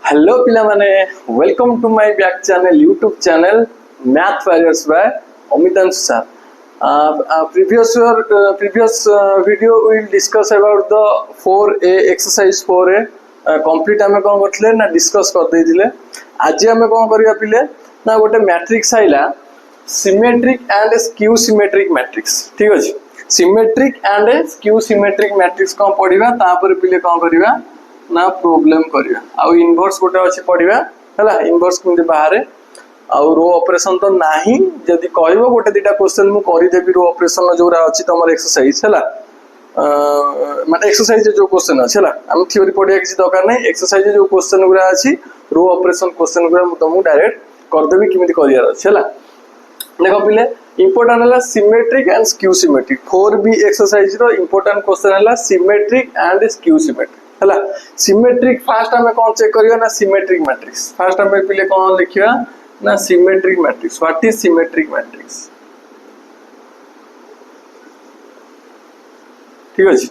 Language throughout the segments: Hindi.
हेलो पिला माने welcome to my back channel YouTube channel math warriors by Amitanshu sir. previous video we will discuss about the 4a exercise 4a complete आमे कोन करथले ना डिस्कस कर देथिले। आज आमे कोन करिया पिले ना गोटे मैट्रिक्स आइला symmetric and skew symmetric matrix. ठीक अछि, symmetric and skew symmetric matrix कोन पढिबा तापर पिले कोन करिवा ना प्रॉब्लम करिया आ इनवर्स गोटे अछि पढिबा हला। इनवर्स किंति बाहर आउ रो ऑपरेशन तो नाही जदी कहबो गोटे दिटा क्वेश्चन मु करि देबी रो ऑपरेशन जोरा अछि तमर एक्सरसाइज हला। माने एक्सरसाइज जो क्वेश्चन अछि हला, हम थ्योरी पढिया किछि दरकार नै। एक्सरसाइज जो क्वेश्चन गुरा अछि रो ऑपरेशन क्वेश्चन गुरा मु तमु डायरेक्ट कर देबी किमिति करिया अछि हला। देखो पिले इंपोर्टेंट हला symmetric and skew symmetric 4b exercise रो इंपोर्टेंट क्वेश्चन हला सिमेट्रिक एंड स्क्यू सिमेट्रिक हला। सिमेट्रिक फास्ट हमें कौन चेक करियो ना सिमेट्रिक मैट्रिक्स। फास्ट हमें पिले कौन लिखिया ना symmetric matrix. What is symmetric matrix? ठीक अछि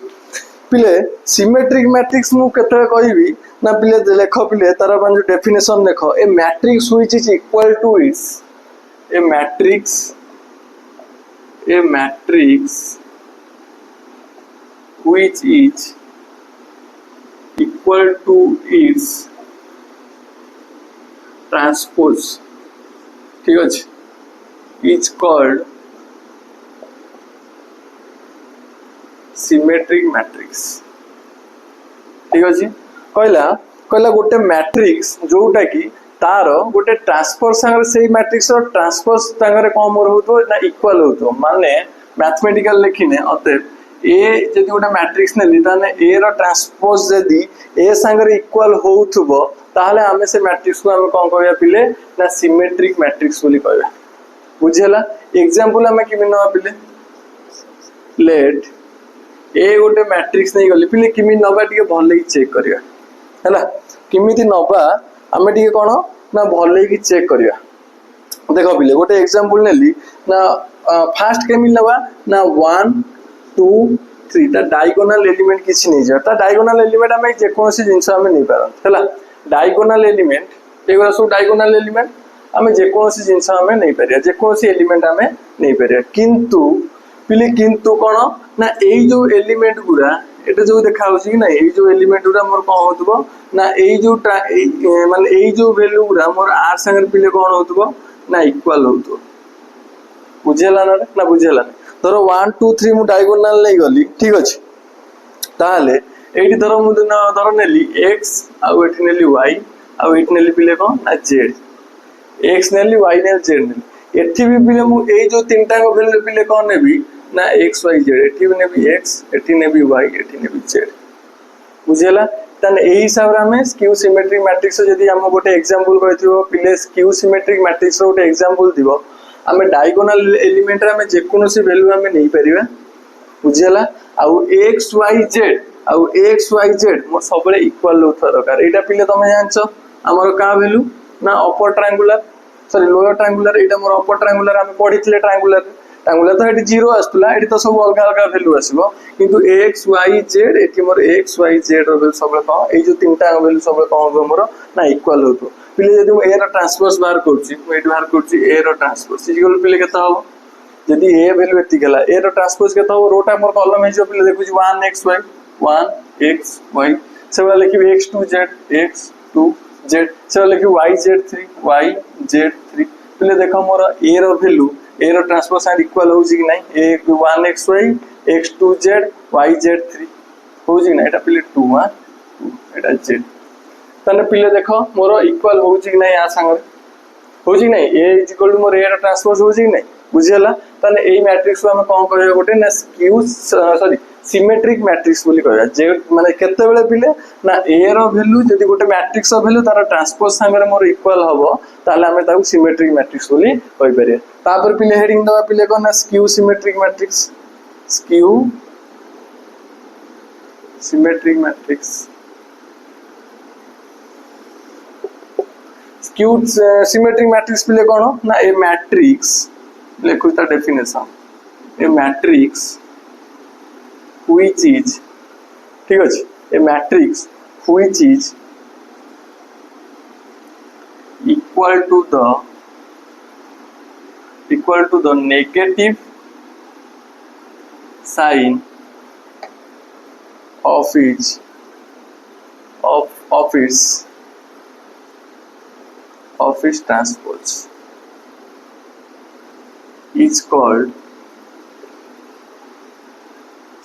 पिले सिमेट्रिक मैट्रिक्स मु केते कहबी ना पिले देखो पिले तारा जो डेफिनेशन देखो a matrix which is equal to is a matrix which is equal to its transpose, ठीक अछि, is called symmetric matrix। ठीक अछि, कहला गोटे मैट्रिक्स जोटा कि तार गोटे ट्रांसपोज संगे से मैट्रिक्स रो ट्रांसपोज संगे कम रहउतो ना इक्वल होतो। माने मैथमेटिकल लिखिने अतएव ए जदि गोटे मैट्रिक्स नेली ताने ए रो ट्रांसपोज जदि ए संगे इक्वल होउथबो ताहले हमें से मैट्रिक्स को हमें कोन कहया पिले ना सिमेट्रिक मैट्रिक्स बोली कहया। बुझियला एग्जांपल हमें कि बिना पिले लेट ए गोटे मैट्रिक्स नै गली पिले किमि नबा टिके भले चेक करिया हला। किमिति नबा हमें टिके कोन ना भले की चेक करिया। देखो पिले गोटे एग्जांपल नेली ना फास्ट केमि नबा ना 1 2 3 ता डायगोनल एलिमेंट किछि नै जा ता डायगोनल एलिमेंट हमें जे कोनसी जिंस हमें नै पारन हला। डायगोनल एलिमेंट एगो सो डायगोनल एलिमेंट हमें जे कोनसी जिंस हमें नै पारिया, जे कोनसी एलिमेंट हमें नै पारिया। किंतु पिले किंतु कोन ना एई जो एलिमेंट गुरा एटा जो देखा होछि कि ना एई जो एलिमेंट गुरा मोर कोन होतबो ना एई जो माने एई जो वैल्यू गुरा मोर r संगे पिले कोन होतबो ना इक्वल होतबो। बुझेला ना बुझेला धरो 1 2 3 मु डायगोनल नै गली ठीक अछि ताले एठी धरो मु धरो नेली x आ एठी नेली y आ एठी नेली पिले कोन ना z। x नेली y नेली z नेली एठी भी पिले मु एई जो तीनटा को वैल्यू पिले कोन नेबी ना x y z एठी भी नेबी x एठी नेबी y एठी नेबी z। बुझेला तने एही हिसाब रे हमें स्क्यू सिमेट्रिक मैट्रिक्स जदी हम गोटे एग्जांपल कहथिबो पिले स्क्यू सिमेट्रिक मैट्रिक्स रो गोटे एग्जांपल दिबो हमें डायगोनल एलिमेंट रे हमें जे कोनोसी वैल्यू हमें नहीं परिबा। बुझेला आउ x y z मोर सबले इक्वल होता दरकार। एटा पिले तमे जानछो हमर का वैल्यू ना upper triangular sorry lower triangular एटा मोर अपर ट्रायंगुलर हम पढितले ट्रायंगुलर तो एटी 0 आस्तला एटी तो सब अलग अलग वैल्यू आसीबो किंतु x y z एटी मोर x y z रो वैल्यू सबले कोन ए जो तीनटा वैल्यू सबले कोन हो मोर ना इक्वल होतो। पिले जदि ए रो ट्रांसपोज बाहर करछि एटी बाहर करछि ए रो ट्रांसपोज इक्वल पिले केता हो जदि ए वैल्यू एती गेला ए रो ट्रांसपोज केता हो रोटा मोर कॉलम हिजो पिले देखु 1 x y लिखि x2 z से लिखि yz3 पिले देखो मोर ए रो वैल्यू ए रो ट्रांसपोज साइड इक्वल होउछि कि नै ए 1xy x2z yz3 होउछि ना एटा पिले 2 एटा z तने पिले देखो मोर इक्वल होउछि कि नै आ संग होउछि नै a इक्वल टू मोर ए रो ट्रांसपोज होउछि कि नै। बुझियला तने एई मैट्रिक्स को हम कोन कहबो गोटे ना स्क्यू सॉरी सिमेट्रिक मैट्रिक्स बोली कहबा। जे माने केते बेले पिले ना a रो वैल्यू जदी गोटे मैट्रिक्स रो वैल्यू तार ट्रांसपोज संगे मोर इक्वल हबो ताले हमें ताकू सिमेट्रिक मैट्रिक्स बोली कहि परिया। तापर पिले हेडिंग दवा पिले कोन ना skew symmetric matrix. Skew symmetric matrix skew symmetric matrix पिले कोन ना ए मैट्रिक्स लिखु ता definition a matrix which is ठीक अछि a matrix which is equal to the negative sign of its transpose is called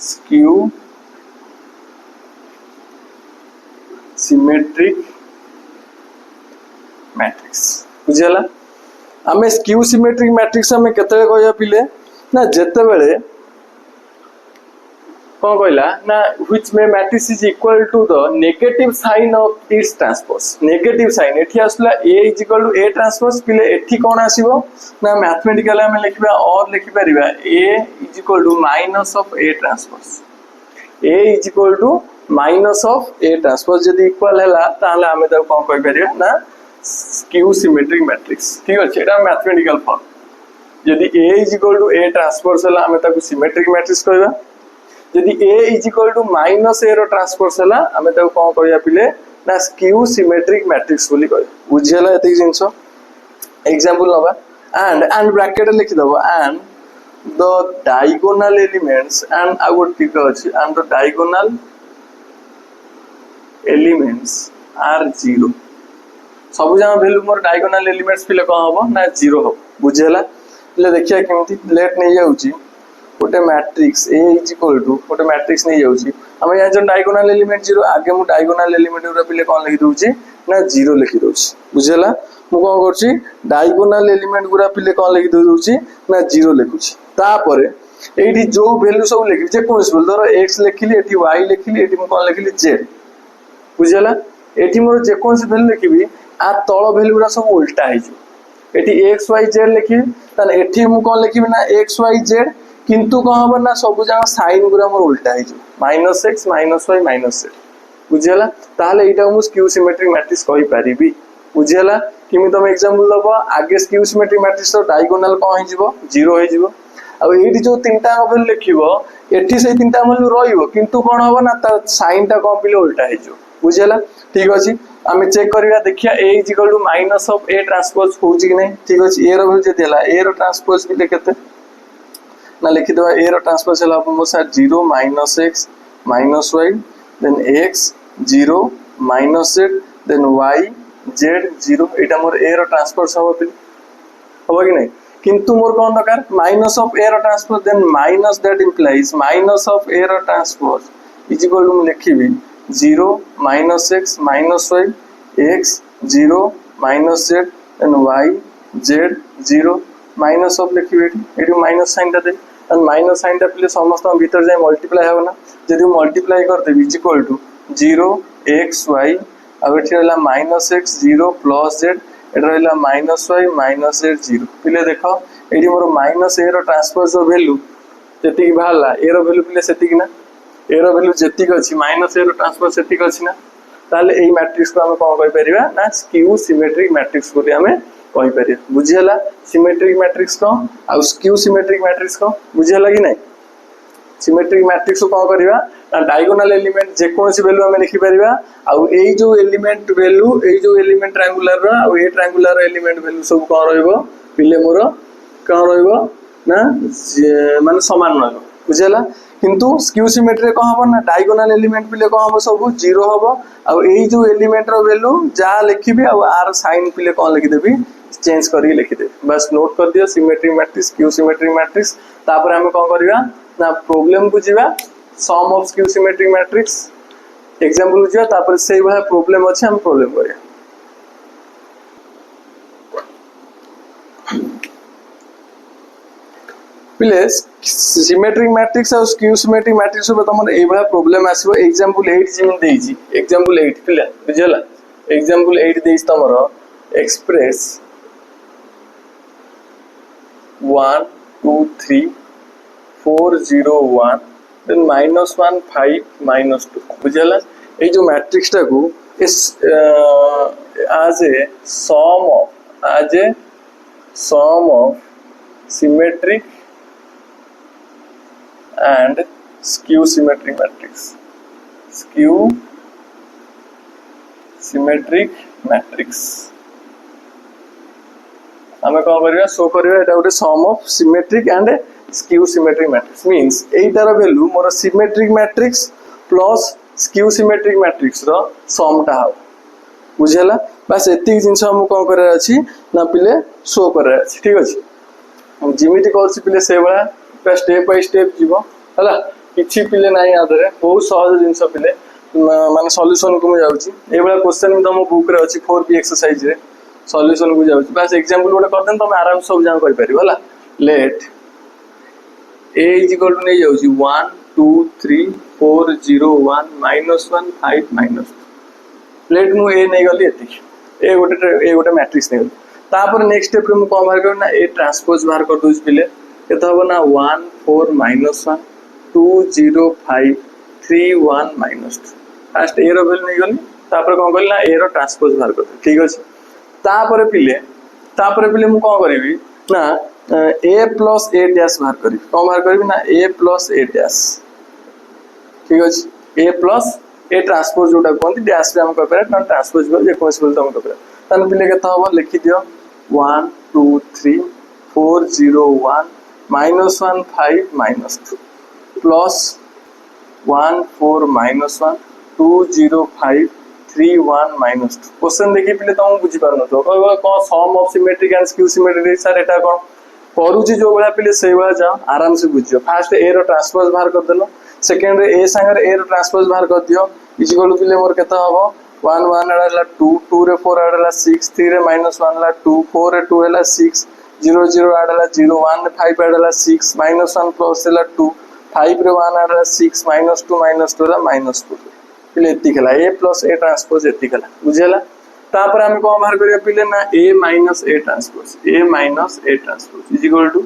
skew symmetric matrix बुझेला आमे स्क्यू सिमेट्रिक मैट्रिक्स आमे केतले कहया पिले ना जेते बेले कौन कहला ना which may matrix is equal to the negative sign of its transpose negative sign एठी आसला a is equal to a transpose पिले एठी कोन आसीबो ना मैथमेटिकली आमे लिखबा और लिखि परिबा a is equal to minus of a transpose a is equal to minus of a transpose जदी इक्वल हैला ताले आमे त कोन कहि परिबा ना स्क्यू सिमेट्रिक मैट्रिक्स ठीक अछि एटा मैथमेटिकल फॉर्म यदि a is equal to a transpose हैला आमे ताको सिमेट्रिक मैट्रिक्स कहबा यदि a is equal to minus a रो ट्रांसपोज हैला आमे ताको कोन कहया पिले ना स्क्यू सिमेट्रिक मैट्रिक्स बोली कह बुझियला एते जिंसो एग्जांपल नबा एंड ब्रैकेट लिखि दबो and the diagonal elements and I would tick अछि and the diagonal elements are 0 सब जमा वैल्यू मोर डायगोनल एलिमेंट्स पिले कोन हबो ना 0 हो बुझियला ले देखिया केमति लेट नै जाउची गोटे matrix a is equal to गोटे मैट्रिक्स नहीं जाउची हम यहाँ जो डायगोनल एलिमेंट 0 आगे मु डायगोनल एलिमेंट गुरा पिले कोन लिखि दउची ना 0 लिखि दउची बुझेला मु कोन करची डायगोनल एलिमेंट गुरा पिले कोन लिखि दउची ना 0 लिखुची तापरे एठी जो वैल्यू सब लिखि जे कोन वैल्यू धर x लिखिली एठी y लिखिली एठी मु कोन लिखिली z बुझेला एठी मोर जे कोन वैल्यू लिखिबी आ तळ वैल्यू गुरा सब उल्टा है जो एठी x y z लिखि तन एठी मु कोन लिखिबी ना x y z किंतु कौन हम ना सब जगह साइन गुरा मोर उल्टा है जो -x -y -z बुझियला ताले एटा मु स्क्यू सिमेट्रिक मैट्रिक्स कहि परिबी बुझियला किमि तुम एग्जांपल दबो आगे स्क्यू सिमेट्रिक मैट्रिक्स रो डायगोनल कोन हे जिवो 0 हे जिवो अब एठी जो तीनटा वैल्यू लिखिबो एठी से तीनटा वैल्यू रहिबो किंतु कोन हबो ना ता साइन टा कोन पिले उल्टा हे जो बुझियला ठीक अछि आमे चेक करिया देखिया a = minus of a transpose होउची कि नै ठीक अछि a रो वैल्यू जे देला a रो ट्रांसपोज पिले केते ना लिखि दवा a रो ट्रांसपोज हला मो सा 0 -x -y then x 0 -z then y z 0 Etah more a रो ट्रांसपोज हो कि नै किंतु मोर कोन दरकार माइनस ऑफ a रो transpose then minus that implies minus of a रो ट्रांसपोज इज इक्वल टू लिखिबी 0 -x -y x 0 -z then y z 0 minus of लिखिबी एठी माइनस साइन ता दे एंड माइनस साइन ता प्लस समस्त भीतर जाय मल्टीप्लाई हो ना जदी मल्टीप्लाई कर दे is equal to 0 x y अब एठी रहला -x 0 + z एठी रहला -y -z 0 पिले देखो एठी मोर -a रो ट्रांसपोज रो वैल्यू जति भाला a रो वैल्यू पिले सेति कि ना a रो वैल्यू जति अछि -a रो ट्रांसपोज सेति अछि ना ताले एई मैट्रिक्स को हम कोन कहि परिबा ना स्क्यू सिमेट्रिक मैट्रिक्स बोली हमें कहि परिबा बुझियला सिमेट्रिक मैट्रिक्स को आ स्क्यू सिमेट्रिक मैट्रिक्स को बुझियला कि नै सिमेट्रिक मैट्रिक्स को करिवा ना डायगोनल एलिमेंट जे कोनसी वैल्यू हम लिखि परिबा आ एई जो एलिमेंट वैल्यू एई जो एलिमेंट ट्रायंगुलर रो आ ए ट्रायंगुलर एलिमेंट वैल्यू सब कोन रहइबो पिले मोर कोन रहइबो ना माने समान रहइबो बुझियला किंतु स्क्यू सिमेट्री को हबो ना डायगोनल एलिमेंट पिले को हबो सब 0 हबो आ एई जो एलिमेंट रो वैल्यू जा लिखिबी आ आर साइन पिले कोन लिखि देबी चेंज करी लिखि दे बस नोट कर दियो symmetric matrix skew symmetric matrix तापर हम कोन करबा ना प्रॉब्लम बुझिबा sum of skew symmetric matrix example बुझिबा तापर सेही वाला प्रॉब्लम अछि हम प्रॉब्लम करिया प्लस सिमेट्रिक मैट्रिक्स और स्क्यू सिमेट्रिक मैट्रिक्स पे तमन ए वाला प्रॉब्लम आसीबो एग्जांपल 8 जिन देजी एग्जांपल 8 पिला बुझला एग्जांपल 8 देइस तमरो एक्सप्रेस 1 2 3 4 0 1 देन -1 5 -2 बुझला ए जो मैट्रिक्स टा को इस as a sum of symmetric and skew symmetric matrix skew symmetric matrix आम कौन कर शो करवा गोटे sum of symmetric and skew symmetric matrix means एटार वैल्यू मोर symmetric matrix plus skew symmetric matrix रो समटा हो बुझेला बस एतिक जिनस हम कौन करार अच्छी ना पिले शो करार अच्छी ठीक अच्छे जिमिति कर पिले से भाया स्टेप बाय स्टेप जीव है किसी पिले ना आधे बहुत सहज जिनस पिले माने सॉल्यूशन को मुझे क्वेश्चन भी तुम बुक रे अच्छी 4P एक्सरसाइज रे सॉल्यूशन को जाऊँ बस एग्जांपल गोटे कर तुम आराम सब जगह कर पार है लेट a इक्वल टू नहीं जाऊँ 1 2 3 4 0 1 -1 5 -2 लेट मु ए नहीं गली ए गोटे मैट्रिक्स नहीं गली तापर नेक्स्ट स्टेप रे मु कौन बाहर कर ना ए ट्रांसपोज बाहर कर दूस पिले केते हबो ना 1 4 -1 2 0 5 3 1 -2 फास्ट ए रो वैल्यू नहीं गली तापर कौन करली ना ए रो ट्रांसपोज बाहर कर ठीक अछि तापर पिले मु कौन करी ना ए प्लस ए डैश बाहर करी कौन बाहर करी ना ए प्लस ए डैश ठीक अच्छे ए प्लस ए ट्रांसपोज जोटा कहते डैश भी हम कर ट्रांसपोज कर जेकोसी बोल तुम कर तान पिले केते हम लिखि दियो 1 2 3 4 0 1 -1 5 -2 प्लस 1 4 -1 2 0 5 3 1 -2 क्वेश्चन देखी पिले तुम बुझी पार न कौन sum of symmetric and skew symmetric sir एटा कौन करूची जो भाया पिले से भाया जाओ आराम से बुझियो फास्ट ए रो ट्रांसपोज बाहर कर देलो सेकंड रे ए संगे ए रो ट्रांसपोज बाहर कर दियो इक्वल पिले मोर केते हबो 1 1 एडला 2 2 रे 4 एडला 6 3 रे -1 ला 2 4 रे 2 एला 6 0 0 एडला 0 1 रे 5 एडला 6 -1 प्लस एला 2 5 रे 1 एडला 6 -2 -2 एला -4 पिले एति खला ए प्लस ए ट्रांसपोज एति खला बुझेला तापर हम कौन बाहर करिया पिले ना a minus A transpose is equal to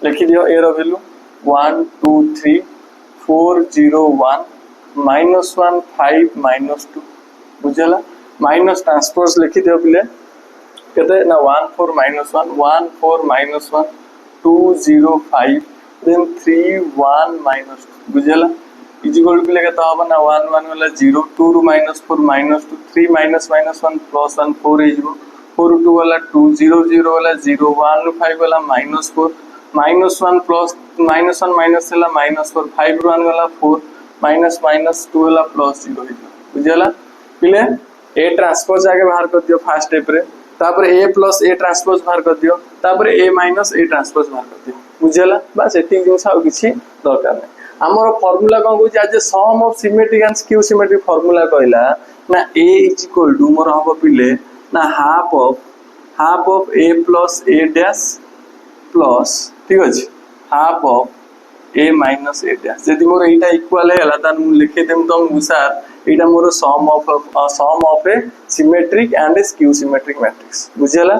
लिखि दियो a रो वैल्यू 1 2 3 4 0 1 -1 5 -2 बुझला माइनस ट्रांसपोज लिखि दियो पिले केते ना 1 4 -1 1 4 -1 2 0 5 देन 3 1 -2 बुझला इज इक्वल टू पिले केते हबो ना 1 1 वाला 0 2 ରୁ -4 -2 3 -1 प्लस 1 4 हे जिवो 4 ରୁ 2 वाला 2 0 0 वाला 0 1 ରୁ 5 वाला -4 -1 प्लस -1 माइनस वाला -4 5 ରୁ 1 वाला 4 -2 वाला प्लस 0 हे बुझला पिले ए ट्रांसपोज आगे बाहर कर दियो फर्स्ट स्टेप रे तापर ए प्लस ए ट्रांसपोज बाहर कर दियो तापर ए माइनस ए ट्रांसपोज बाहर कर दियो बुझला बस एति जिंस आ किछि दरकार नै आमर फॉर्मूला कौन कहूँ आज sum of symmetric and skew symmetric formula कहला ना ए इज इक्वल टू मोर हम पिले ना half of A plus A dash plus ठीक अच्छे half of A minus A dash यदि मोर एटा इक्वल है तान लिखे देम तुम सर एटा मोर sum of A symmetric and skew symmetric matrix बुझेला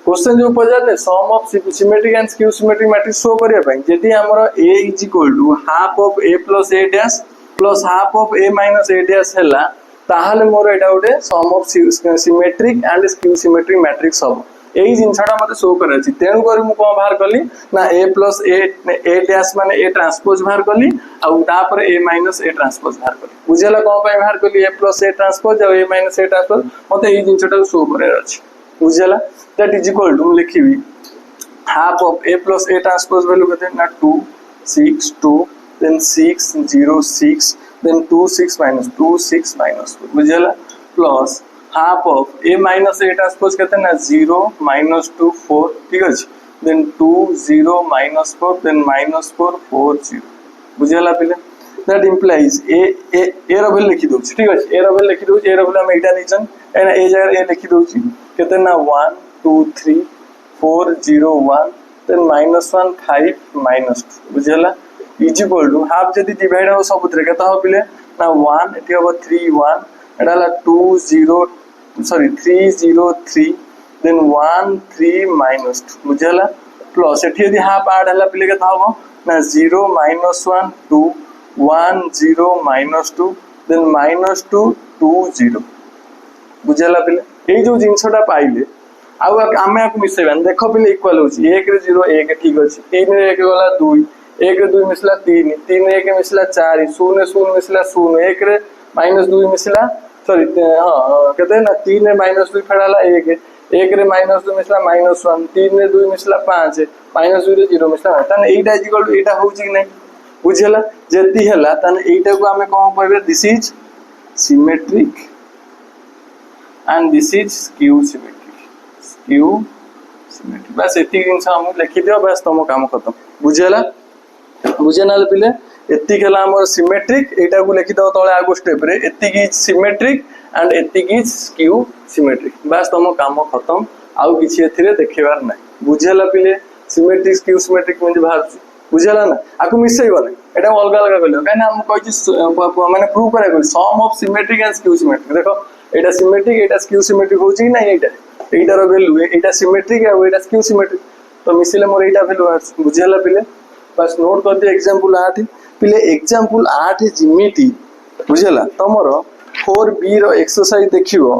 क्वेश्चन जो पचारे sum of symmetric and skew symmetric matrix show करिया पई जदी हमर a is equal to half of a plus a dash plus half of a minus a dash हैला ताहाले मोर एटा उडे sum of symmetric and skew symmetric matrix सब एई जिनछटा मते शो करे छी तेनु करी मु कोन बाहर करली ना a प्लस a डैश माने a ट्रांसपोज बाहर करली आ तापर a माइनस a ट्रांसपोज बाहर करली बुझेला कोन पई बाहर करली a प्लस a ट्रांसपोज आ a माइनस a ट्रांसपोज मते एई जिनछटा शो करे अछि बुझेला that is equal to लिखी half of a plus a transpose value कहते ना 2 6 2 then 6 0 6 then 2 6 minus 2 बुझेला plus half of a minus a transpose कहते ना 0 -2 4 ठीक है then 2 0 -4 then -4 4 0 बुझेला पिले that implies a row value लिखि दउछि ठीक है a रो वैल्यू लिखि दउछि a रो वैल्यू हम एटा निचन एना a जगह a लिखि दउछि कहते ना 1 2 3 4 0 1 then -1 5 -2 बुझेला इज इक्वल टू हाफ जदी डिवाइड हो सबुतरे केता हो पिले ना 1 एटी हो 3 1 एडाला 2 0 सॉरी 3 0 3 then 1 3 -2 बुझेला प्लस एटी यदि हाफ ऐड हला पिले केता हो ना 0 -1 2 1 0 -2 then -2 2 0 बुझेला पिले ए जो जिंसटा पाइले आउ आमे आपको मिसेबा देखो पिले इक्वल होची 1 रे 0 1 ठीक अछि 3 रे 1 गला 2 1 रे 2 मिसला 3 3 रे 1 मिसला 4 0 0 मिसला 0 1 रे -2 मिसला सॉरी हां कहते हैं ना 3 रे -2 फेडाला 1 एक रे -2 मिसला -1, 3 रे 2 मिसला 5, -2 रे 0 मिसला 1 ताने एटा इक्वल टू एटा होउची कि नै बुझियला जति हला ताने एटा को हमें कोन कहबे this is symmetric and this is skew symmetric बस एति जिंस हम लिखि दियो बस तमो काम खत्म बुझियला बुझे ना पिले एति हला हमर सिमेट्रिक एटा को लिखि दो तळे आगो स्टेप रे एति की सिमेट्रिक एंड एति की स्क्यू सिमेट्रिक बस तमो काम खत्म आउ किछि एथिरे देखेबार नै बुझियला पिले सिमेट्रिक स्क्यू सिमेट्रिक म्हणजे बाहर बुझला ना आकु मिसैबो नै एटा अलग अलग कहलियो काहे ना हम कहछि माने प्रूव करे कहलियो sum of symmetric and skew symmetric देखो एटा सिमेट्रिक एटा स्क्यू सिमेट्रिक होछि कि नै एटा रो वैल्यू एटा सिमेट्रिक है एटा स्क्यू सिमेट्रिक तो मिसिले मोर एटा वैल्यू बुझला पिले बस नोट कर दिया एग्जांपल 8 पिले एग्जांपल 8 जिमिति बुझला तमरो 4b रो एक्सरसाइज देखिबो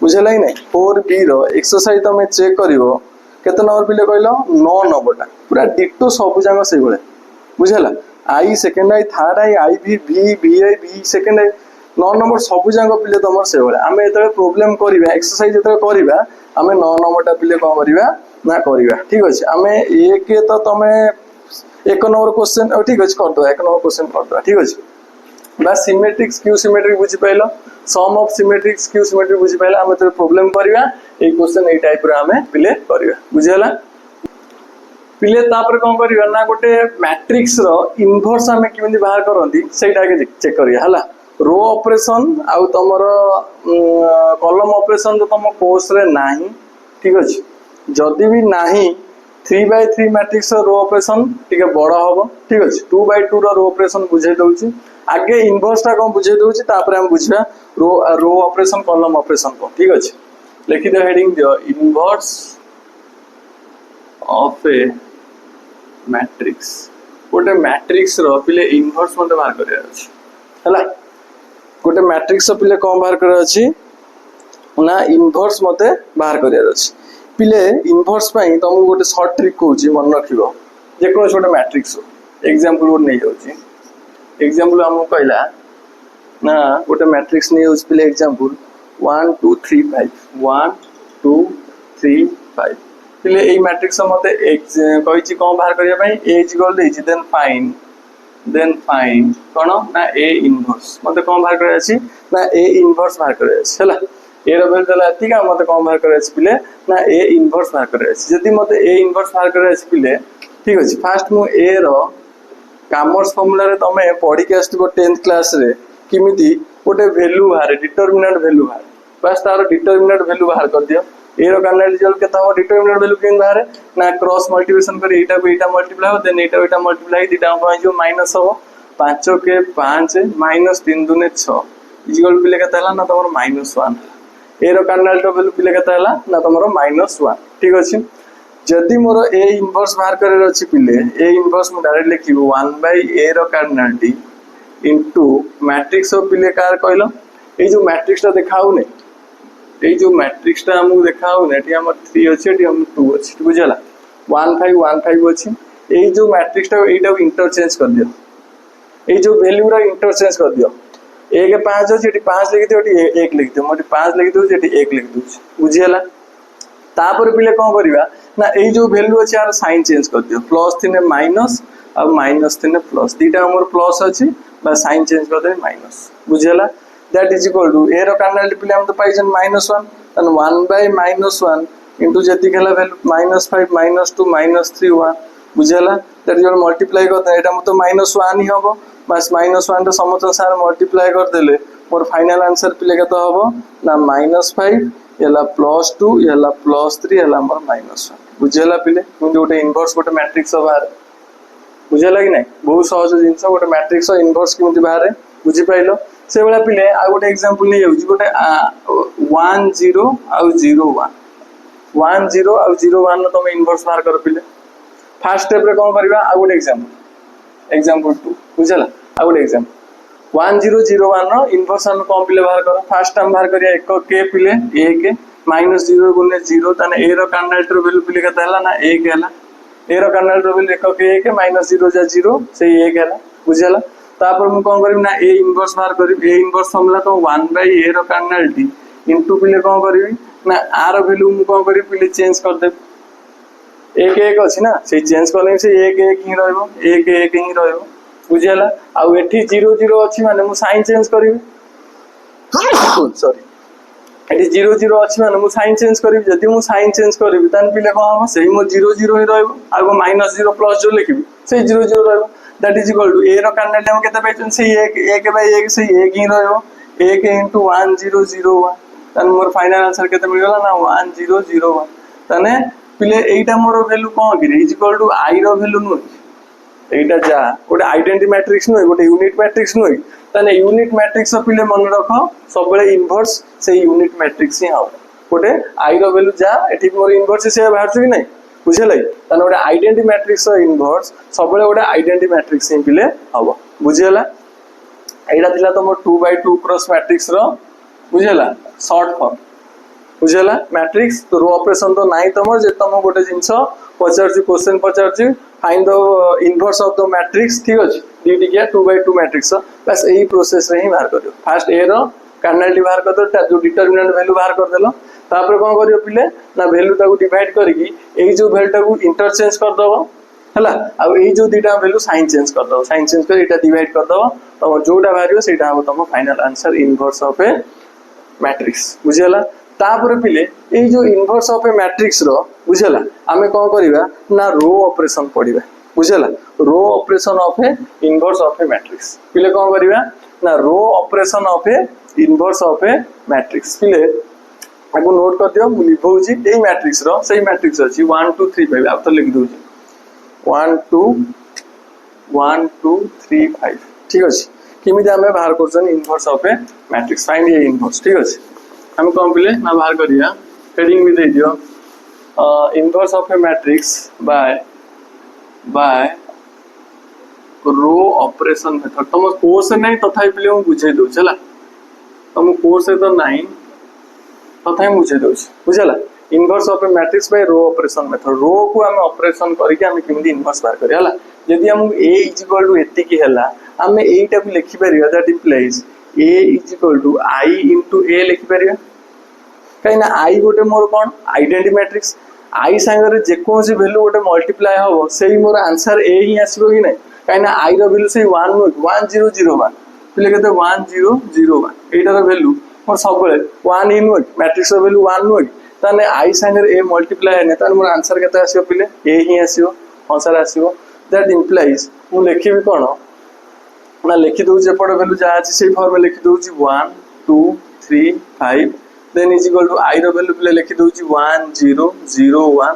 बुझला नै 4b रो एक्सरसाइज तमे चेक करिवो केते नंबर पिले कहलो 9 नंबरटा पूरा डिटो सब जांग सही बोले बुझला आई सेकंड आई थर्ड आई भी भी सेकंड आई 9 नंबर सब जांग पिले तमर सही बोले आमे एतले प्रॉब्लम करिवा एक्सरसाइज एतले करिवा आमे 9 नंबरटा पिले कोन करिवा ना करिवा ठीक अछि आमे एक तो तमे एक नंबर क्वेश्चन ठीक अछि कर दो एक नंबर क्वेश्चन कर दो ठीक अछि बस सिमेट्रिक स्क्यू सिमेट्रिक बुझि पाइलो sum of symmetric skew symmetric बुझि पाइला हम तो प्रॉब्लम करिवा ए क्वेश्चन ए टाइप रे हमें पिले करिवा बुझियला पिले तापर कोन करिवा ना गोटे मैट्रिक्स रो इनवर्स हमें किमिति बाहर करंती सेटा के चेक करिया हला रो ऑपरेशन आउ तमरो कॉलम ऑपरेशन तो तम कोर्स रे नाही ठीक अछि जदी भी नाही 3/3 मैट्रिक्स रो ऑपरेशन ठीक बड़ा होबो ठीक अछि 2/2 रो ऑपरेशन बुझे दउची आगे इनवर्स ता कोन बुझे दउची तापर हम बुझबा रो ऑपरेशन कॉलम ऑपरेशन को ठीक अछि लिखि दे हेडिंग दियो इनवर्स ऑफ ए मैट्रिक्स गोटे मैट्रिक्स रो पिले इनवर्स मते बाहर करे अछि हला गोटे मैट्रिक्स पिले कोन बाहर करे अछि ना इनवर्स मते बाहर करे अछि पिले इनवर्स पई तुम गोटे शॉर्ट ट्रिक कहूची मन रखिबो जे कोनो छोटे मैट्रिक्स एग्जांपल वो नै जाउची एग्जांपल हम कहला ना गोटे मैट्रिक्स नै यूज पिले एग्जांपल 1 2 3 5 1 2 3 5 पिले ए मैट्रिक्स मते कहिची कोन बाहर करिया पई ए इक्वल देछि देन फाइंड कोन ना ए इनवर्स मते कोन बाहर करिया छी ना ए इनवर्स बाहर करिया छी हला ए रो वैल्यू दला ठीक है मते कोन बाहर करिया छी पिले ना ए इनवर्स बाहर करिया छी जदी मते ए इनवर्स बाहर करिया छी पिले ठीक अछि फास्ट मु ए रो कॉमर्स फार्मूला रे तमे पढी के आस्तिबो 10th क्लास रे किमिति गोटे वैल्यू बाहर डिटरमिनेंट वैल्यू बाहर बस तार डिटरमिनेंट वैल्यू बाहर कर दियो ए रो कर्नल रिजल्ट केता हो डिटरमिनेंट वैल्यू केन बाहर ना क्रॉस मल्टीप्लिकेशन कर एटा को एटा मल्टीप्लाई हो देन एटा मल्टीप्लाई दिटा को जो माइनस हो 5 के 5 -3 दुने 6 इक्वल पिले केता हला ना तमरो -1 ए रो कर्नल तो वैल्यू पिले केता हला ना तमरो -1 ठीक अछि जदी मोर ए इनवर्स बाहर करे अछि पिले ए इनवर्स मु डायरेक्ट लिखिबो 1/a रो kernel T into matrix of पिले कार कहलो ए जो मैट्रिक्स ता देखाउ ने ए जो मैट्रिक्स ता हमु देखाउ ने एटी हमर 3 अछि एटी हम 2 अछि बुझला 1 5 1 5 अछि ए जो मैट्रिक्स ता एटा इंटरचेंज कर दियो ए जो वैल्यू रा इंटरचेंज कर दियो ए के 5 अछि एटी 5 लिखि दियो एटी 1 लिखि दियो मोटी 5 लिखि दियो एटी 1 लिखि दियो बुझियला तापर पिले कोन करिवा ना ए जो वैल्यू अछि यार साइन चेंज कर दियो प्लस थिने माइनस और माइनस थिने प्लस दीटा हमर प्लस अछि बा साइन चेंज कर दे माइनस बुझियला that is equal to A रो कर्नल पिले हम तो पाइजन -1 तन 1/-1 इनटू जति केला वैल्यू -5 -2 -3 1 बुझियला दैट इज मल्टीप्लाई करते एटा म तो -1 ही होबो बस -1 तो समस्त सार मल्टीप्लाई कर देले मोर फाइनल आंसर पिले केता होबो ना -5 एला +2 एला +3 एला मोर -1 बुझियला पिले मुझे गोटे इनवर्स गोटे मैट्रिक्स बाहर बुझियला कि नै बहुत सहज जिंस गोटे मैट्रिक्स इनवर्स किमति बाहर बुझि पाइलो से बेला पिले आ गोटे एग्जांपल नै होउची गोटे 1 0 आ 0 1 1 0 आ 0 1 तो मैं इनवर्स बाहर कर पिले फर्स्ट स्टेप रे कोन करबा आ गोटे एग्जांपल 2 बुझला आ गोटे एग्जांपल 1 0 0 1 नो इनवर्स हम कोन पिले बाहर करो फर्स्ट टाइम बाहर करिया 1 के पिले 1 -0 गुने 0 तने ए रो कर्नल रो वैल्यू पिले केता हला ना 1 हला ए रो कर्नल रो वैल्यू 1 के 1 -0 जा 0 से 1 हला बुझला तापर मु कोन करबी ना ए इनवर्स बाहर करबी ए इनवर्स हमला तो 1/a रो कर्नल टी इंटू पिले कौन करी ना आर वैल्यू मु कौन करी पिले चेंज कर दे एक एक अच्छी ना से चेंज कले से एक ही रहिबो एक ही रहिबो बुझिला आउ एठी 0 0 अछि माने मु साइन चेंज करी सॉरी एठी 0 0 अछि माने मु साइन चेंज करी जदी मु साइन चेंज करी तन पिले कोन हम सेही मो 0 0 ही रहइबो आगो -0 प्लस जो लिखिबी से 0 0 रहइबो that is equal to a रो कर्नेल हम केते पाइछन से 1 बाय 1 से 1 ही रहइबो 1 into 1001 तन मोर फाइनल आंसर केते मिलला ना 1001 तने पिले एटा मोर वैल्यू कोन कि is equal to i row value नु एटा जा गोटे आइडेंटिटी मैट्रिक्स नु गोटे यूनिट मैट्रिक्स नु तने यूनिट मैट्रिक्स पिले मन रख सब बेले इनवर्स से यूनिट मैट्रिक्स ही हो गोटे i रो वैल्यू जा एठी मोर इनवर्स से बाहर छु कि नहीं बुझले तने गोटे आइडेंटिटी मैट्रिक्स रो इनवर्स सब बेले गोटे आइडेंटिटी मैट्रिक्स ही पिले हबो बुझियला एटा थिला तो मोर 2x2 क्रॉस मैट्रिक्स रो बुझियला शॉर्ट फॉर्म बुझियला मैट्रिक्स तो रो ऑपरेशन तो नाही तमर जे तम गोटे जिंस पचारची क्वेश्चन पचारची find the inverse of the matrix ठीक अछि डी क्या 2x2 मैट्रिक्स बस एही प्रोसेस रे ही बाहर करियो फर्स्ट ए रो कर्नल बाहर कर दो जो डिटरमिनेंट वैल्यू बाहर कर देलो तापर कोन करियो पिले ना वैल्यू ताको डिवाइड करिकी एही जो वैल्यू ताको इंटरचेंज कर दबो हला आ एही जो दीटा वैल्यू साइन चेंज कर दबो साइन चेंज कर एटा डिवाइड कर दबो तो जोटा बाहरियो सेटा हो तम final answer inverse of a matrix बुझियला तापर पिले ए जो इनवर्स ऑफ ए मैट्रिक्स रो बुझला आमे कोन करिवा ना रो ऑपरेशन पडिबा बुझला row operation of a inverse of a matrix पिले कोन करिवा ना row operation of a inverse of a matrix पिले आगु नोट कर दियो मु लिखौची ए मैट्रिक्स रो सही मैट्रिक्स अछि 1 2 3 5 अब तो लिख दोची 1 2 1 2 3 5 ठीक अछि किमिति आमे बाहर करछन inverse of a matrix find a inverse ठीक अछि हम कौन पिले ना बाहर करिया हेडिंग भी दे दियो inverse of a matrix by row operation method तुम कोर्स नहीं तथापि पिले हम बुझे दउ चला तुम कोर्स तो नहीं तथापि बुझे दउ बुझला inverse of a matrix by row operation method row को हम ऑपरेशन करके हम किमिति इनवर्स बाहर करिया हला यदि हम a = एति की हला हम एटा भी लिखि परिया that implies a = i into a लिखि परिया कहीं आई गोटे मोर कौन आइडेंटिटी मैट्रिक्स आई सांगे जे कौन सी वैल्यू गोटे मल्टीप्लाई हम से मोर आंसर ए ही आसो कि ना कहीं आई वैल्यू से 1001 पिले के 1001 एटार वैल्यू मोर सब 1 ही नुह मैट्रिक्स वैल्यू 1 नुह ताने आई सांगे ए मल्टीप्लाई है ताने मोर आंसर केते आसीबो पिले ए ही आसीबो आंसर आसीबो दैट इंप्लाइज मु लिखिबी कोन ना लिखि दउ जे पड वैल्यू जा अछि से फॉर्म में लिखि दउ 1 2 3 5 then is equal to i row value पिले लिखि दउची 1001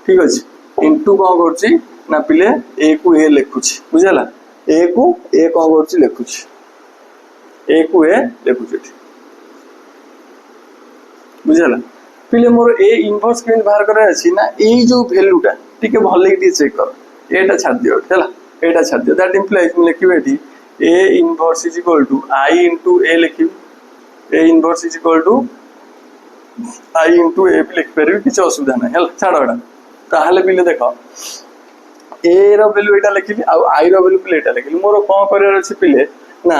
ठीक अछि इनटू कोन करछि ना पिले a को a लिखुछि बुझला a को a कोन करछि लिखुछि a को a लिखुछि बुझला पिले मोर a इनवर्स केन बाहर करे अछि ना ए जो वैल्यूटा ठीक है भले कि चेक कर एटा छाड़ दियो हैला एटा छाड़ दियो दैट इंप्लाइज मैं लिखिबे एठी a inverse is equal to i into a लिखिबे a inverse is equal to i into a भी लिख परबे किछ असुविधा नै हैला छाड़ोडा ताहाले बिले देखो a row value Etah लिखिली uh i row value पिले एटा लिखिली मोर कोन करर अछि पिले ना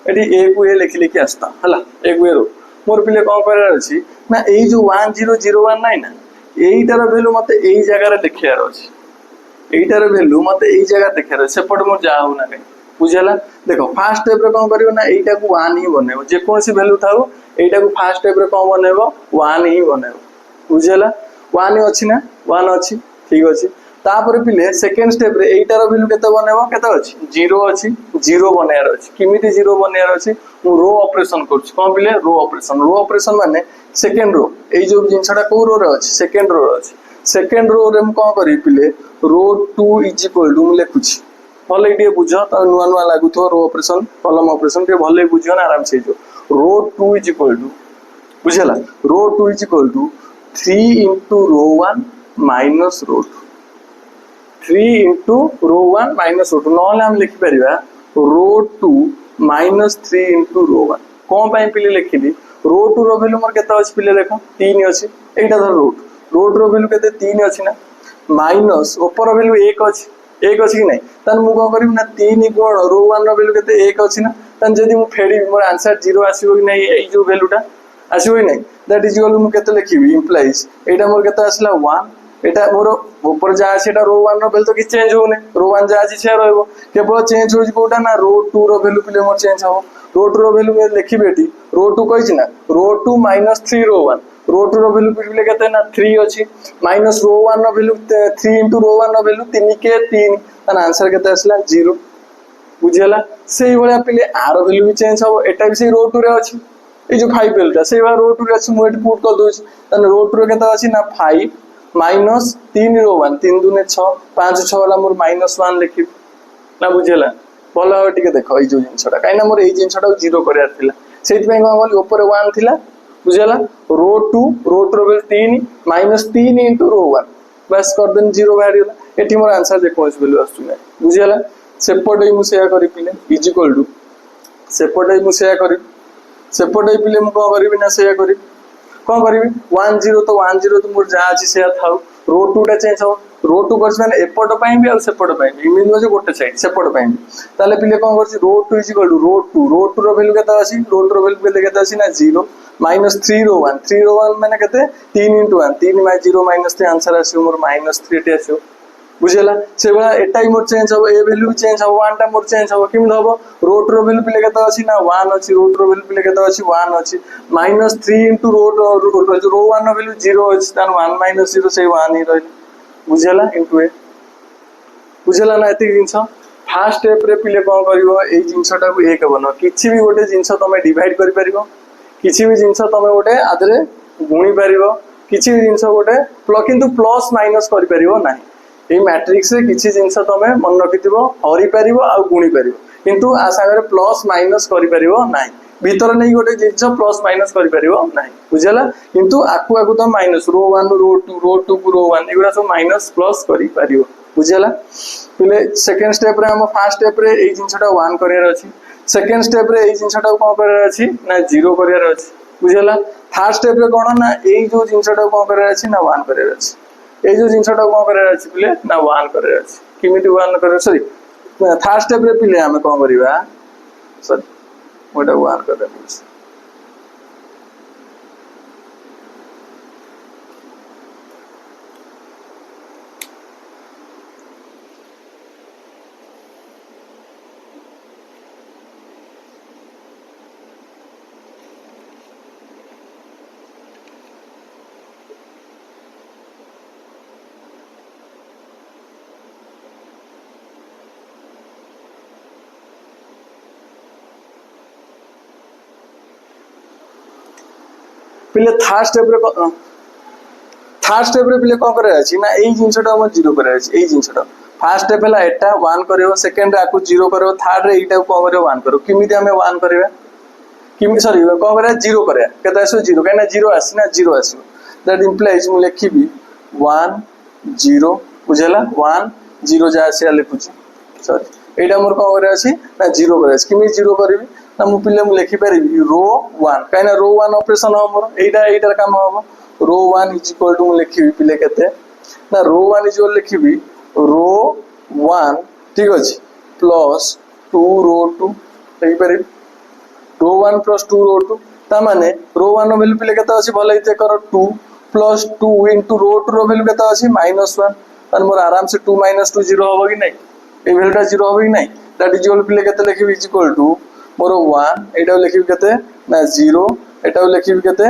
एठी a को a लिखि लिखि आस्ता हैला a को a रो मोर पिले कोन करर अछि ना ए जो 1001 नै ना एटार वैल्यू मते एई जगह रे लिखियार अछि एटार वैल्यू मते एई जगह देखियार सेपट मोर जा हो ना नै बुझला देखो फर्स्ट स्टेप रे कोन करियो ना एटा को 1 ही बनेबो जे कोन सी वैल्यू थाउ एटा को फर्स्ट स्टेप रे कोन बनेबो 1 ही बनेबो बुझला 1 अछि ना 1 अछि ठीक अछि तापर पिले सेकंड स्टेप रे एटार वैल्यू केते बनेबो केते अछि 0 अछि 0 बनेयार अछि किमिति 0 बनेयार अछि मु रो ऑपरेशन करछि कोन पिले रो ऑपरेशन माने सेकंड रो एई जो जिंसडा को रो रे अछि सेकंड रो अछि सेकंड रो रे हम कोन करि पिले रो 2 इज इक्वल टू मु लेखुछि भले टे बुझ त नुआ नुआ लागु तो रो ऑपरेशन कॉलम ऑपरेशन के भले बुझियो ना आराम से जो रो 2 इज इक्वल टू बुझला row 2 is equal to 3 into row 1 minus row 2 3 into row 1 minus row 2 नले हम लिखि परिबा रो 2 minus 3 into रो 1 कोन पई पिले लिखिली रो 2 रो वैल्यू मोर केता अछि पिले देखो 3 अछि एटा धर रो रो वैल्यू केते 3 अछि ना माइनस ऊपर वैल्यू 1 अछि एक अछि कि नै तन मु कोन करिम ना 3 गुण रो 1 रो वैल्यू केते 1 अछि ना तन जदी मु फेडी मोर आंसर 0 आसीबो कि नै ए जो वैल्यूटा आसो ही नहीं दैट इज इक्वल मुझे केते लिखिबी इंप्लाइज एटा मोर केते आसला 1 एटा मोर ऊपर जा अछि एटा रो 1 रो वैल्यू तो कि चेंज होने रो 1 जा अछि से रहइबो केवल चेंज होई कोटा ना रो 2 रो वैल्यू पिले मोर चेंज हो रो 2 रो वैल्यू में लिखिबे एटी रो 2 कहि छी ना रो 2 - 3 रो 1 रो 2 रो वैल्यू पिले केते ना 3 अछि माइनस रो 1 रो वैल्यू 3 * रो 1 रो वैल्यू 3 के 3 तन आंसर केते आसला 0 बुझियला सेही भलिया पिले आर वैल्यू भी चेंज हो एटा भी से रो 2 रे अछि ए जो 5 वैल्यूटा सेही भलिया रो 2 रे अछि मु एटी पुट कर दोछि तन रो 2 रे केते अछि ना 5 माइनस 3 रो 1 3 दुने 6 5 6 वाला मोर -1 लिखि ना बुझियला भलो टिके देखो ए जो जिंसटा काइना मोर ए जिंसटा 0 करिया थिला सेति पय कोन बोली ऊपर 1 थिला बुझियला रो 2 रो वैल्यू 3 -3 * रो 1 बस कर देन 0 बाहर गेला एटी मोर आंसर जे कोस वैल्यू आसु ना बुझियला सेपटे मु सेया करि पिले इज इक्वल टू सेपटे मु सेया करि सेपटे पिले मु को करिवि ना सेया करि कोन करिवि 1 0 तो 1 0 तो मोर जा अछि सेया थाउ रो 2 टा चेंज हो रो 2 करछ माने एपट पई भी और सेपट पई भी इमिन जे गोटे साइड सेपट पई ताले पिले कोन करछि row 2 is equal to row 2 row value केता अछि रो 2 रो वैल्यू केते केता अछि ना 0 -3 रो 1 3 रो 1 माने केते 3 * 1 3 - 0 -3 आंसर आसी मोर -3 टे आसी बुझियला से बला एटाई मोर चेंज हो ए वैल्यू भी चेंज हो 1 टा मोर चेंज हो किम हबो रो 2 रो वैल्यू पिले केता अछि ना 1 अछि रो 2 रो वैल्यू पिले केता अछि 1 अछि -3 * रो 1 रो वैल्यू 0 अछि तन 1 - 0 से 1 ही रहल बुझियला इनटू ए बुझियला ना एति जिंस फर्स्ट स्टेप रे पिले कोन करिवो ए जिंसटा को एक बनो किछि भी गोटे जिंस तमे डिवाइड करि परिबो किछि भी जिंस तमे गोटे आदरे गुणी परिबो किछि भी जिंस गोटे किंतु प्लस माइनस करि परिबो नाही ए मैट्रिक्स रे किछि जिंस तमे मन रखिथिबो हरि परिबो आ गुणी परिबो किंतु आ सागरे प्लस माइनस करि परिबो नाही भीतर नै गोटे जिंस प्लस माइनस करि परिबो नाही बुझला किंतु आकु आकु तो माइनस रो 1 रो 2 रो 1 एगुरा सब माइनस प्लस करि परिबो बुझला पहिले सेकंड स्टेप रे हम फर्स्ट स्टेप रे ए जिंसटा 1 करियर अछि सेकंड स्टेप रे ए जिंसटा कोन करियर अछि ना 0 करियर अछि बुझला थर्ड स्टेप रे कोन ना ए जो जिंसटा कोन करियर अछि ना 1 करियर अछि ए जो जिंसटा कोन करियर अछि पिले ना 1 करियर अछि किमिति 1 करियर सॉरी थर्ड स्टेप रे पिले हम कोन करिवा सॉरी ओटा 1 करियर अछि पिले थर्ड स्टेप रे पिले कोन करे अछि ना एई जिंसटा हम 0 करे अछि एई जिंसटा फर्स्ट स्टेप हला एटा 1 करियो सेकंड रे आकु 0 करियो थर्ड रे एटा कोन करियो 1 करियो किमिति हमें 1 करियो किमि सॉरी कोन करे 0 करे केता आसो 0 काना 0 आसी ना 0 आसो दैट इंप्लाइज मु लिखिबी 1 0 बुझला 1 0 जा आसी लिखुची सॉरी एटा मोर कोन करे अछि ना 0 करे अछि किमि 0 करबी ना मु पिले मु लिखि पारिबी रो 1 काना रो 1 ऑपरेशन हमर एटा काम हम रो 1 इज इक्वल टू मु लिखिबी पिले केते ना रो 1 इज इक्वल लिखिबी रो 1 ठीक अछि प्लस 2 रो 2 लिखि पारिबी रो 1 प्लस 2 रो 2 ता माने रो 1 रो वैल्यू पिले केते अछि भले इते कर 2 प्लस 2 इनटू रो 2 रो वैल्यू केते अछि -1 तन मोर आराम से 2 - 2 0 होबो कि नै ए वैल्यूटा 0 होबो कि नै दैट इज इक्वल पिले केते लिखिबी इज इक्वल टू मोर 1 एटा लिखिबी केते ना 0 एटा लिखिबी केते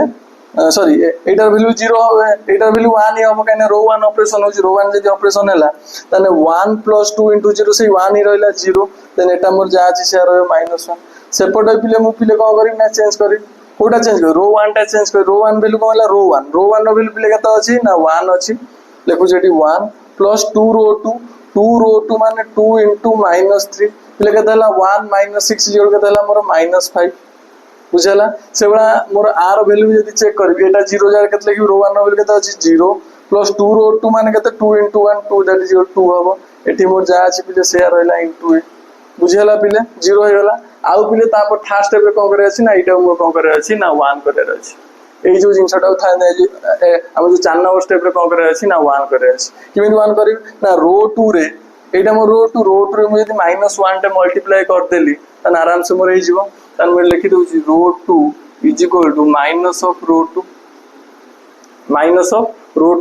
सॉरी एटार वैल्यू 0 होबे एटार वैल्यू 1 ही होबो काने रो 1 ऑपरेशन होछि रो 1 जदि ऑपरेशन हैला तने 1 + 2 * 0 से 1 ही रहला 0 देन एटा मोर जा अछि से रहबे -1 सेपटे पिले मु पिले कोन करी ना चेंज करी कोटा चेंज कर रो 1 टा चेंज कर रो 1 वैल्यू कोन होला रो 1 रो वैल्यू पिले केता अछि ना 1 अछि लेखु जेटी 1 + 2 रो 2 माने 2 * -3 पिले केता होला 1 - 6 0 केता होला मोर -5 बुझला से बड़ा मोर आर वैल्यू यदि चेक करबी एटा 0 जार केते लगी रो 1 वैल्यू केता अछि 0 + 2 रो 2 माने केते 2 * 1 2 दैट इज 2 हबो एठी मोर जा अछि पिले शेयर रहला * 8 बुझला पिले 0 हे गेला आउ पिले तापर थर्ड स्टेप रे कोन करे अछि ना एटा मोर कोन करे अछि ना 1 करे अछि ए जो जिंसटा था ना हम जो 4 नंबर स्टेप रे कोन करे अछि ना 1 करे अछि किमिन 1 करी ना रो 2 रे एटा मोर रो 2 रे मु यदि -1 टे मल्टीप्लाई कर देली तन आराम से मोर हे जिवो तन मैं लिखि दउची row 2 is equal to minus of row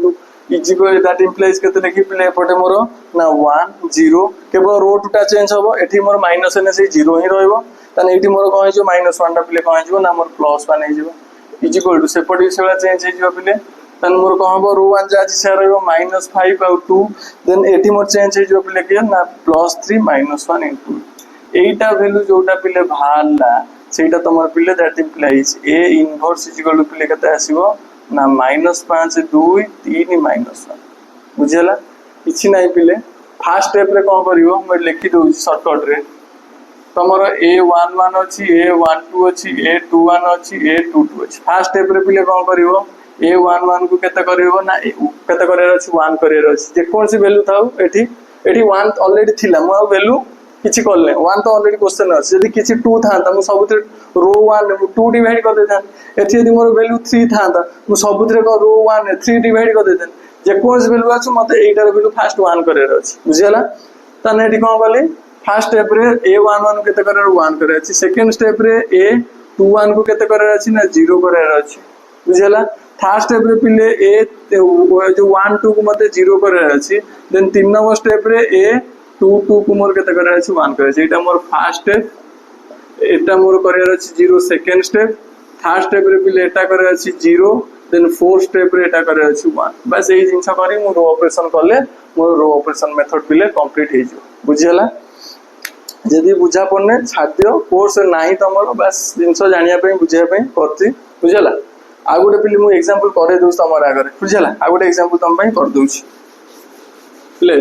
two is equal that implies केते लिखि प्ले एपटे मोर ना 1 0 केवल रो टू टा चेंज होबो एठी मोर माइनस ने से 0 ही रहइबो तने एठी मोर कोन जो -1 टा प्ले कोन जो ना मोर +1 हे जिवो इज इक्वल टू सेपटे सेला चेंज हे जिवो प्ले तने मोर कोन होबो रो 1 जा से रहइबो -5 आउ 2 देन एठी मोर चेंज हे जिवो प्ले के ना +3 -1 इनटू एटा वैल्यू जोटा प्ले भाला सेटा तमर प्ले that implies A inverse is equal to प्ले केते आसीबो ना -5 2 3 -1 बुझेला किछि नाही पिले फर्स्ट स्टेप रे कोन करिवो मैं लिखि दउ शॉर्टकट रे तमरो a11 अछि a12 अछि a21 अछि a22 अछि फर्स्ट स्टेप रे पिले कोन करिवो a11 को केते करिवो ना केते करेर अछि 1 करेर अछि जे कोन सी वैल्यू थाउ एठी 1 ऑलरेडी थिला मो वैल्यू किछि करले 1 तो ऑलरेडी क्वेश्चन अछि यदि किछि 2 थांता मु सबुते रो 1 2 डिवाइड कर देता एठी यदि मोर वैल्यू 3 थांता मु सबुते को रो 1 3 डिवाइड कर देता जे कोन वैल्यू अछि मते एटार वैल्यू फर्स्ट 1 करेर अछि बुझियला तने एठी कोन करले फर्स्ट स्टेप रे a11 केते करेर 1 करे अछि सेकंड स्टेप रे a21 को केते करेर अछि ना 0 करेर अछि बुझियला थर्ड स्टेप रे पिले a जो 1 2 को मते 0 करेर अछि देन 3 नंबर स्टेप रे a22 को मोर केते करेर अछि 1 करे अछि एटा मोर फर्स्ट स्टेप एटा मोर करेर अछि 0 सेकंड स्टेप थर्ड स्टेप रे पिले एटा करेर अछि 0 देन फोर्थ स्टेप रे एटा करेर अछि 1 बस एई जिंस करी मो रो ऑपरेशन करले मोर रो ऑपरेशन मेथड पिले कंप्लीट हे जो बुझियला यदि बुझा पड़ने छाड़ दियो कोर्स नाही तमरो बस जिंस जानिया पे बुझिया पे करती बुझियला आ गोटे पिले मु एग्जांपल करे दोस्त तमर आगे बुझियला आ गोटे एग्जांपल तम पे कर दोछि ले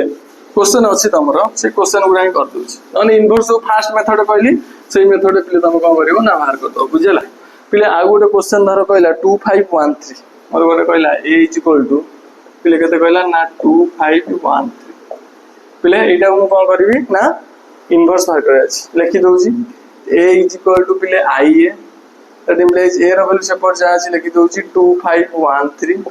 क्वेश्चन अछि तमरो से क्वेश्चन गुरा ही कर दोछि नन इनवर्स फर्स्ट मेथड कहली सेही मेथड पिले तम कोन करिवो ना बाहर कर दो बुझियला पिले आ गोटे क्वेश्चन धर कहला 2513 मोर गोटे कहला a = पिले केते कहला ना 2513 पिले एटा मु कोन करबी ना इनवर्स बाहर करे अछि लिखि दोछि a = पिले ia that implies a row value सेपर जा अछि लिखि दोछि 2513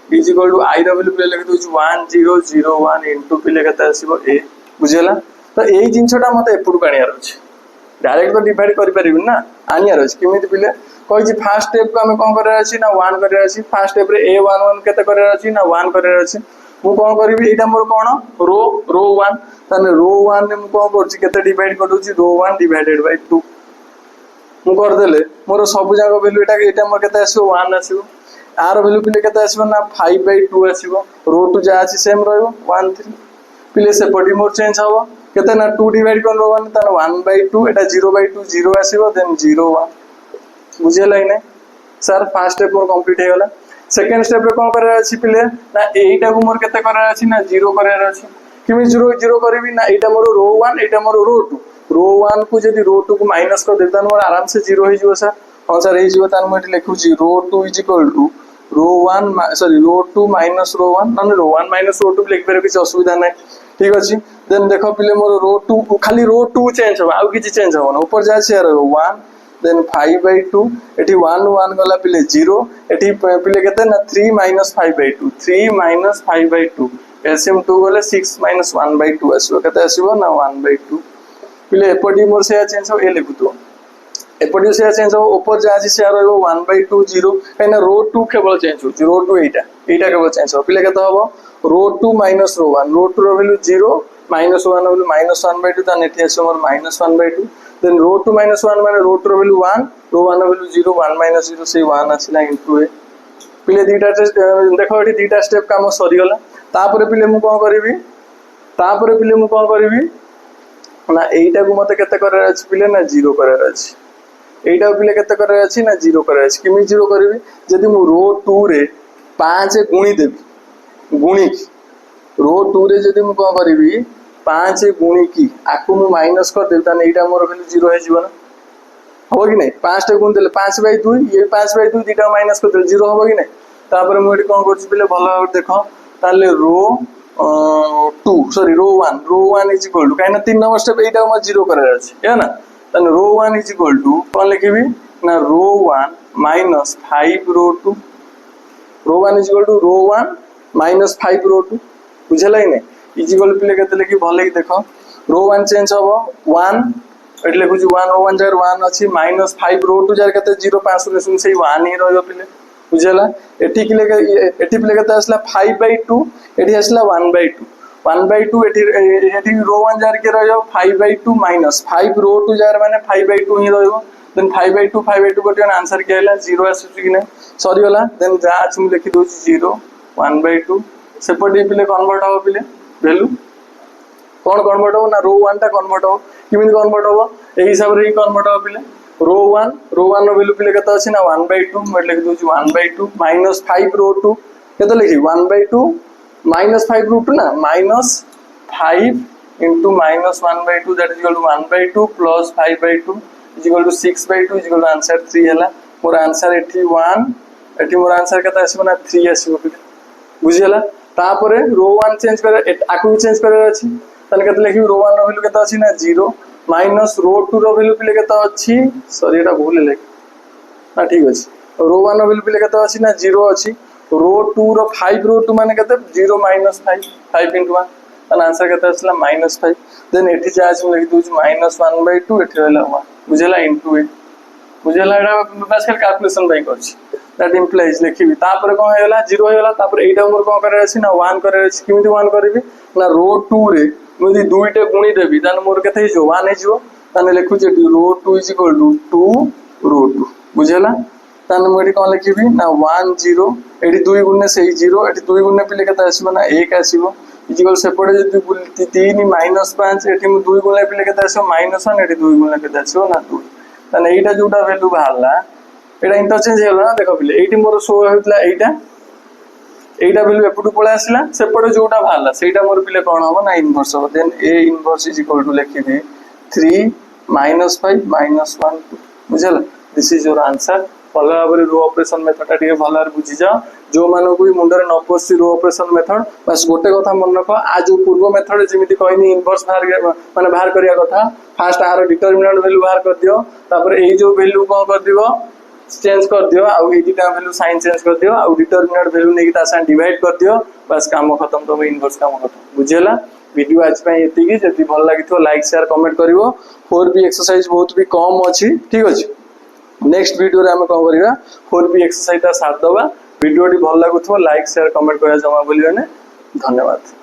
b = i रो वैल्यू पिले लिखि दोछि 1001 इनटू पिले केते आसीबो a बुझियला तो एई जिंसटा मते एपुड कानियार अछि डायरेक्ट तो डिवाइड करि परिबिन ना आनियार अछि किमिति पिले कहै छी फर्स्ट स्टेप को हमें कोन करे अछि ना 1 करे अछि फर्स्ट स्टेप रे a11 केते करे अछि ना 1 करे अछि मु कोन करबी एटा मोर कोन रो 1 तने रो 1 ने मु कोन करछि केते डिवाइड कर दोछि रो 1 डिवाइडेड बाय 2 मु कर देले मोर सब जाको वैल्यू एटा मोर केते आसीबो 1 आसीबो आर वैल्यू पिले केते आसीबो ना 5/2 आसीबो रो 2 जा अछि सेम रहइबो 1 3 पिले से पडी मोर चेंज होबो केते ना 2 डिवाइड कर रो 1 तने 1/2 एटा 0/2 0 आसीबो देन 0 1 बुझियला नै सर फर्स्ट स्टेप मोर कंप्लीट हे गेला सेकंड स्टेप रे कोन करे अछि पिले ना एटा को मोर केते करे अछि ना 0 करे अछि किमि 0 0 करबी ना एटा मोर रो 1 एटा मोर रो 2 रो 1 को जदी रो 2 को माइनस कर देता मोर आराम से 0 हे जिवो सर हां सर हे जिवो तान मोर लिखु छी रो 2 = रो 1 सॉरी रो 2 माइनस रो 1 ना रो 1 माइनस रो 2 लिख बेर किछ असुविधा नै ठीक अछि देन देखो पिले मोर रो 2 खाली रो 2 चेंज हो आउ किछ चेंज हो ना ऊपर जा से 1 देन 5/2 एटी 1 1 गला पिले 0 एटी पिले केते ना 3 - 5/2 3 - 5/2 एलसीएम 2 गले 6 - 1/2 आसीबो केते आसीबो ना 1/2 पिले एपडी मोर से चेंज हो ए लिखुतो एपडी से चेंज हो ऊपर जा अछि से रहबो 1/2 0 काइना रो 2 केवल चेंज हो रो 2 एटा केवल चेंज हो पिले केते हबो रो 2 - रो 1 रो 2 रो वैल्यू 0 -1 रो वैल्यू -1/2 त नेटी आसीबो मोर -1/2 then row 2 - 1 माने row 2 रो वैल्यू 1 row 1 रो वैल्यू 0 1 - 0 से 1 आसीला इनटू ए पिले दीटा देखो एठी दीटा स्टेप काम सरी गला तापरे पिले मु कोन करबी तापरे पिले मु कोन करबी ना एटा को मते केते करे अछि पिले ना 0 करे अछि एटा पिले केते करे अछि ना 0 करे अछि किमि 0 करबी जदी मु रो 2 रे 5 गुणी देबी गुणी रो 2 रे जदी मु कोन करबी 5 गुणी की आकु मु माइनस कर देता नै एटा मोर वैल्यू 0 हे जीवन हो कि नै 5 टे गुण देले 5/2 ये 5/2 दीटा माइनस कर देले 0 हो कि नै तापर मु एठी कोन करछि पिले भलो देखो ताले row 2 sorry row 1 is equal to काइना 3 नंबर स्टेप एटा म 0 करे अछि है ना तने रो 1 इज इक्वल टू कोन लिखिबी ना row 1 - 5 row 2 row 1 is equal to row 1 - 5 row 2 बुझलै नै इज इक्वल पिले केते लिखि भले कि देखो रो 1 चेंज होबो 1 एट लिखुच 1 रो 1 जार 1 अच्छी -5 रो 2 जार के 0 5 रे से 1 ही रहियो पिले बुझला एठी के एठी पिले के आसला 5/2 एठी आसला 1/2 1/2 एठी रो 1 जार के रहियो 5/2 -5 रो 2 जार माने 5/2 ही रहियो देन 5/2 गोटे आंसर के हला 0 आसु कि नै सॉरी वाला देन जा आज हम लिखि दोछि 0 1/2 सेपटे पिले कन्वर्ट हो पिले वैल्यू कौन कन्वर्ट हो ना रो 1 टा कन्वर्ट हो किमिन कन्वर्ट हो एही हिसाब रे कन्वर्ट हो पिले रो 1 रो वैल्यू पिले केते अछि ना 1/2 मैं लिखि दोछि 1/2 -5 रो 2 केते लिखि 1/2 -5 रो 2 ना -5 into -1/2 that is equal to 1/2 plus 5/2 is equal to 6/2 is equal to answer 3 हला मोर आंसर एठी 1 एठी मोर आंसर केते आसीबो ना 3 आसीबो पिले बुझियला तापरे रो 1 चेंज करे आकु चेंज करे अछि तने केते लिखि रो 1 रो वैल्यू केते अछि ना 0 माइनस रो 2 रो वैल्यू पिले केते अछि सॉरी एटा भूल ले ना ठीक अछि रो 1 रो वैल्यू पिले केते अछि ना 0 अछि रो 2 रो 5 रो 2 माने केते 0 -5 5 into 1 तन आंसर केते आसला -5 देन एठी चार्ज में लिखि दोछ -1/2 एठी रहला 1 बुझला इनटू 8 बुझला एटा बस कर कैलकुलेशन बाय करछि दैट इंप्लाइज लिखिबी तापर कोन हेला 0 हेला तापर एटा मोर कोन करे अछि ना 1 करे अछि किमिति 1 करबी ना रो 2 रे मोदी दुईटे गुणी देबी तन मोर केते हिजो 1 हिजो तने लिखु जे रो 2 इज इक्वल टू 2 रो 2 बुझला तने मोडी कोन लिखिबी ना 1 0 एडी 2 गुणे से 0 एडी 2 गुणे पिले केते आसीबो ना 1 आसीबो इज इक्वल सेपटे जदी 3 -5 एठी मु 2 गुणे पिले केते आसीबो -1 एठी 2 गुणे केते आसीबो ना 2 तने एटा जोटा वैल्यू बाहरला एटा इंटरचेंज होला ना देखो पिले एठी मोर शो होतला एटा वैल्यू एपटू पळे आसीला सेपटे जोटा बाहरला सेटा मोर पिले कोन हो ना इनवर्स हो then a inverse is equal to लिखिबी 3 -5 -1 बुझला दिस इज योर आंसर भला भाବରେ रो ऑपरेशन मेथड टा ଟିକେ भला बुझी जा जो मानो को मुंडर न पसी रो ऑपरेशन मेथड बस गोटे कथा मन रख आ जो पूर्व मेथड जेमिति कहनी इनवर्स बाहर माने बाहर करिया कथा फर्स्ट आर डिटरमिनेंट वैल्यू बाहर कर दियो तापर एई जो वैल्यू कोन कर दिबो चेंज कर दियो आ एई टा वैल्यू साइन चेंज कर दियो आ डिटरमिनेंट वैल्यू नेकी ता साइन डिवाइड कर दियो बस काम खत्म तो इनवर्स काम खत्म बुझेला वीडियो आज पे एतिकी जति भल लागितो लाइक शेयर कमेंट करिवो 4b एक्सरसाइज बहुत भी कम अछि ठीक अछि नेक्स्ट वीडियो रे हम कोन करिवा 4b एक्सरसाइज ता साथ दबा वीडियो टी भल लागुथो लाइक शेयर कमेंट करिया जमा बोलियो ने धन्यवाद।